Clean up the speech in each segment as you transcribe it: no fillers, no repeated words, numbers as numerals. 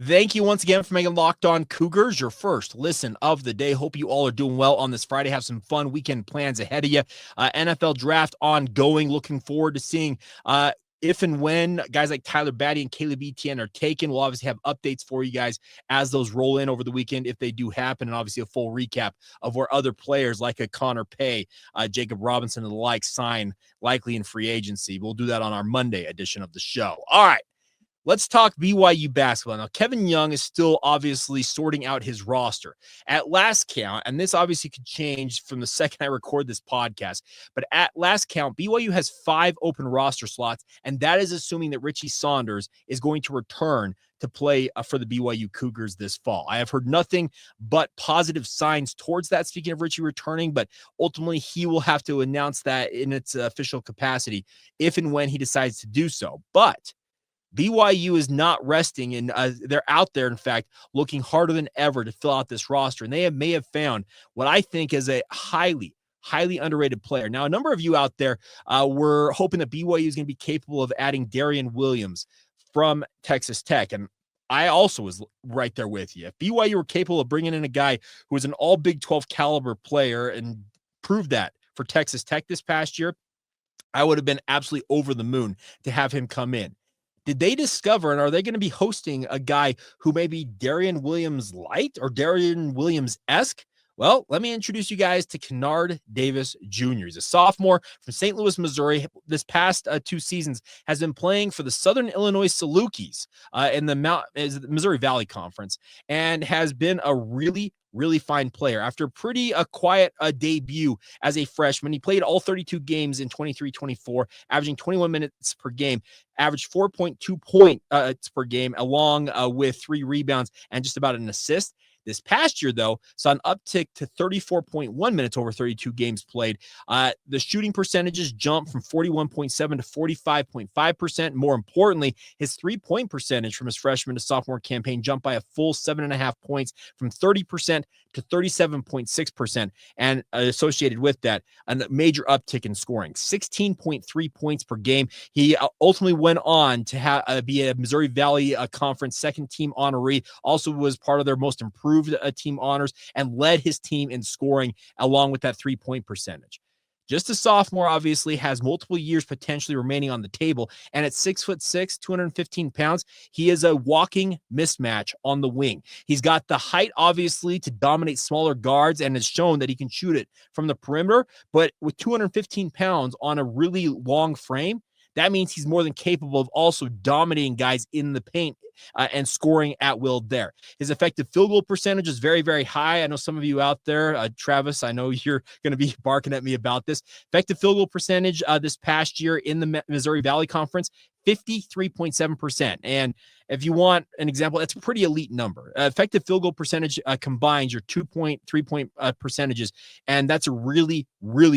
Thank you once again for making Locked On Cougars your first listen of the day. Hope you all are doing well on this Friday. Have some fun weekend plans ahead of you. NFL draft ongoing. Looking forward to seeing if and when guys like Tyler Batty and Caleb Etienne are taken. We'll obviously have updates for you guys as those roll in over the weekend if they do happen, and obviously a full recap of where other players like a Connor Pay, Jacob Robinson, and the like sign likely in free agency. We'll do that on our Monday edition of the show. All right. Let's talk BYU basketball. Now, Kevin Young is still obviously sorting out his roster. At last count, and this obviously could change from the second I record this podcast, but at last count, BYU has 5 open roster slots, and that is assuming that Richie Saunders is going to return to play for the BYU Cougars this fall. I have heard nothing but positive signs towards that, speaking of Richie returning, but ultimately he will have to announce that in its official capacity if and when he decides to do so. But BYU is not resting, and they're out there, in fact, looking harder than ever to fill out this roster. And they may have found what I think is a highly underrated player. Now, a number of you out there were hoping that BYU is going to be capable of adding Darrion Williams from Texas Tech. And I also was right there with you. If BYU were capable of bringing in a guy who was an all Big 12 caliber player and proved that for Texas Tech this past year, I would have been absolutely over the moon to have him come in. Did they discover, and are they going to be hosting a guy who may be Darrion Williams light or Darrion Williams-esque? Well, let me introduce you guys to Canard Davis Jr. He's a sophomore from St. Louis, Missouri. This past 2 seasons has been playing for the Southern Illinois Salukis in the Missouri Valley Conference, and has been a really fine player. After a pretty quiet debut as a freshman, he played all 32 games in 23-24, averaging 21 minutes per game, averaged 4.2 points per game, along with 3 rebounds and just about an assist. This past year, though, saw an uptick to 34.1 minutes over 32 games played. The shooting percentages jumped from 41.7 to 45.5%. More importantly, his three-point percentage from his freshman to sophomore campaign jumped by a full 7.5 points from 30% to 37.6%. And associated with that, a major uptick in scoring, 16.3 points per game. He ultimately went on to be a Missouri Valley Conference second-team honoree, also was part of their most improved team honors, and led his team in scoring along with that 3-point percentage. Just a sophomore, obviously, has multiple years potentially remaining on the table. And at 6'6", 215 pounds, he is a walking mismatch on the wing. He's got the height, obviously, to dominate smaller guards, and has shown that he can shoot it from the perimeter. But with 215 pounds on a really long frame, that means he's more than capable of also dominating guys in the paint and scoring at will there. His effective field goal percentage is very, very high. I know some of you out there, Travis, I know you're going to be barking at me about this. Effective field goal percentage this past year in the Missouri Valley Conference, 53.7%. And if you want an example, that's a pretty elite number. Effective field goal percentage combines your 2-point, 3-point percentages, and that's a really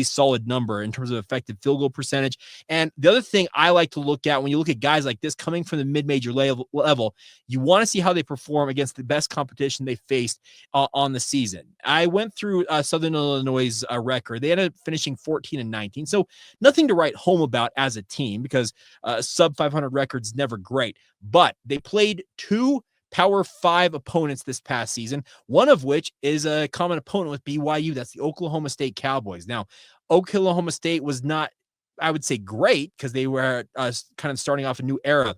solid number in terms of effective field goal percentage. And the other thing I like to look at when you look at guys like this coming from the mid-major level, you want to see how they perform against the best competition they faced on the season. I went through Southern Illinois' record. They ended up finishing 14-19, so nothing to write home about as a team, because sub 500 record's never great. But they played 2 Power 5 opponents this past season, one of which is a common opponent with BYU. That's the Oklahoma State Cowboys. Now, Oklahoma State was not, I would say, great, because they were kind of starting off a new era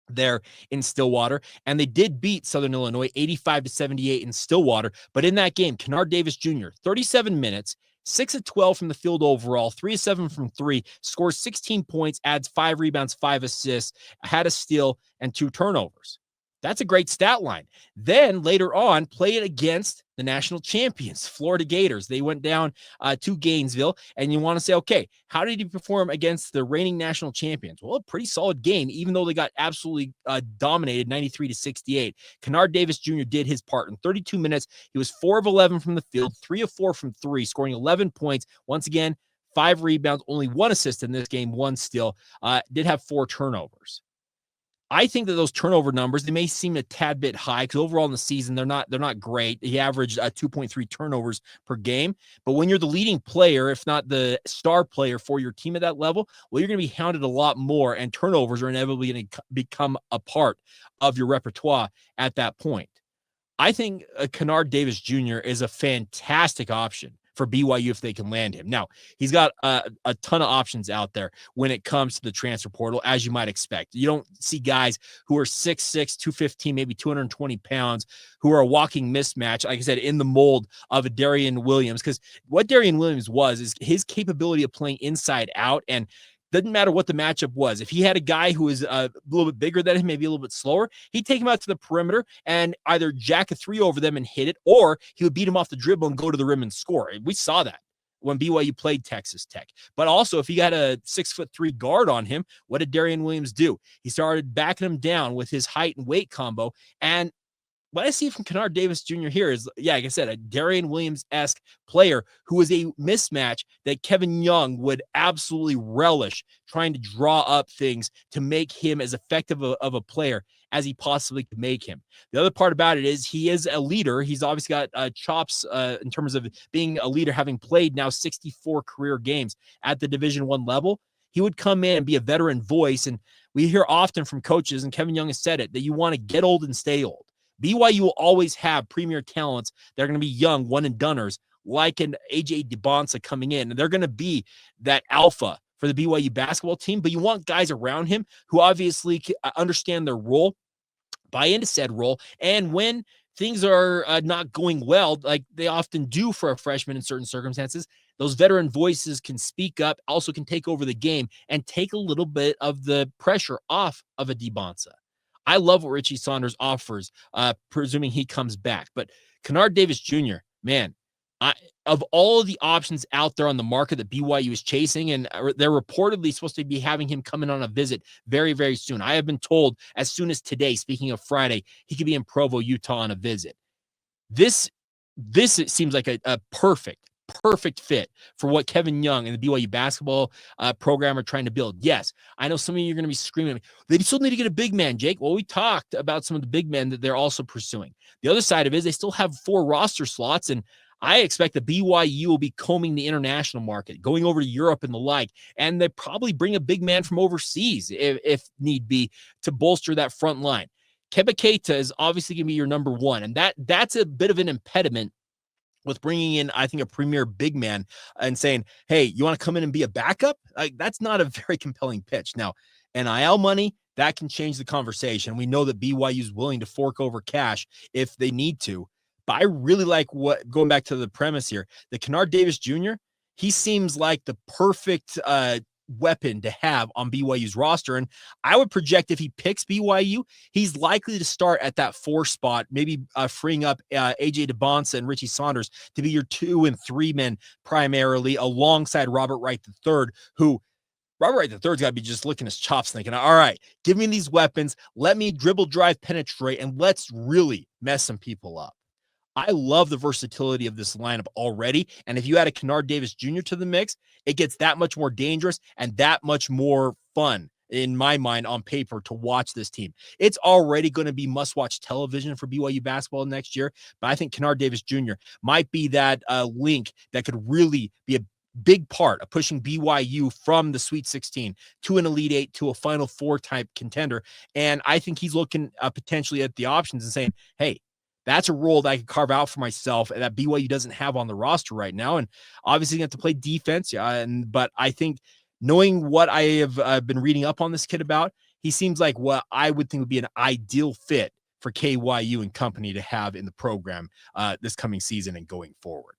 there in Stillwater, and they did beat Southern Illinois 85-78 in Stillwater. But in that game, Kennard Davis Jr., 37 minutes, 6 of 12 from the field overall, 3 of 7 from 3, scores 16 points, adds 5 rebounds, 5 assists, had a steal, and 2 turnovers. That's a great stat line. Then later on, played against the national champions, Florida Gators. They went down to Gainesville, and you want to say, okay, how did he perform against the reigning national champions? Well, a pretty solid game, even though they got absolutely dominated 93-68. Canard Davis Jr. did his part. In 32 minutes, he was 4 of 11 from the field, 3 of 4 from 3, scoring 11 points. Once again, 5 rebounds, only 1 assist in this game, 1 steal. Did have 4 turnovers. I think that those turnover numbers, they may seem a tad bit high, because overall in the season, they're not great. He averaged 2.3 turnovers per game. But when you're the leading player, if not the star player for your team at that level, well, you're going to be hounded a lot more, and turnovers are inevitably going to become a part of your repertoire at that point. I think Kennard Davis Jr. is a fantastic option for BYU if they can land him. Now, he's got a ton of options out there when it comes to the transfer portal, as you might expect. You don't see guys who are 6'6", 215, maybe 220 pounds, who are a walking mismatch, like I said, in the mold of a Darrion Williams, because what Darrion Williams was is his capability of playing inside out, and doesn't matter what the matchup was. If he had a guy who was a little bit bigger than him, maybe a little bit slower, he'd take him out to the perimeter and either jack a three over them and hit it, or he would beat him off the dribble and go to the rim and score. We saw that when BYU played Texas Tech. But also, if he got a 6'3" guard on him, what did Darrion Williams do? He started backing him down with his height and weight combo, and what I see from Canard Davis Jr. here is, yeah, like I said, a Darrion Williams-esque player who is a mismatch that Kevin Young would absolutely relish trying to draw up things to make him as effective of a player as he possibly could make him. The other part about it is he is a leader. He's obviously got chops in terms of being a leader, having played now 64 career games at the Division I level. He would come in and be a veteran voice, and we hear often from coaches, and Kevin Young has said it, that you want to get old and stay old. BYU will always have premier talents that are going to be young one-and-doneers, like an AJ DeBonsa coming in, and they're going to be that alpha for the BYU basketball team, but you want guys around him who obviously understand their role, buy into said role, and when things are not going well, like they often do for a freshman in certain circumstances, those veteran voices can speak up, also can take over the game, and take a little bit of the pressure off of a DeBonsa. I love what Richie Saunders offers, presuming he comes back. But Canard Davis Jr., man, of all of the options out there on the market that BYU is chasing, and they're reportedly supposed to be having him coming on a visit very, very soon. I have been told as soon as today, speaking of Friday, he could be in Provo, Utah on a visit. This it seems like a perfect fit for what Kevin Young and the BYU basketball program are trying to build. Yes, I know some of you are going to be screaming at me, they still need to get a big man, Jake. Well, we talked about some of the big men that they're also pursuing. The other side of it is they still have 4 roster slots, and I expect that BYU will be combing the international market, going over to Europe and the like, and they probably bring a big man from overseas if need be to bolster that front line. Keba Keita is obviously going to be your number one, and that's a bit of an impediment with bringing in, I think, a premier big man and saying, hey, you want to come in and be a backup? That's not a very compelling pitch. Now, NIL money, that can change the conversation. We know that BYU is willing to fork over cash if they need to. But I really like going back to the premise here, the Canard Davis Jr., he seems like the perfect weapon to have on BYU's roster. And I would project if he picks BYU, he's likely to start at that 4 spot, maybe freeing up AJ DeBonsa and Richie Saunders to be your 2 and 3 men primarily, alongside Robert Wright III, who Robert Wright III's got to be just licking his chops thinking, all right, give me these weapons, let me dribble, drive, penetrate, and let's really mess some people up. I love the versatility of this lineup already. And if you add a Canard Davis Jr. to the mix, it gets that much more dangerous and that much more fun, in my mind, on paper to watch this team. It's already going to be must-watch television for BYU basketball next year, but I think Canard Davis Jr. might be that link that could really be a big part of pushing BYU from the Sweet 16 to an Elite 8 to a Final Four type contender. And I think he's looking potentially at the options and saying, hey, that's a role that I could carve out for myself that BYU doesn't have on the roster right now. And obviously you have to play defense. But I think knowing what I have been reading up on this kid about, he seems like what I would think would be an ideal fit for KYU and company to have in the program this coming season and going forward.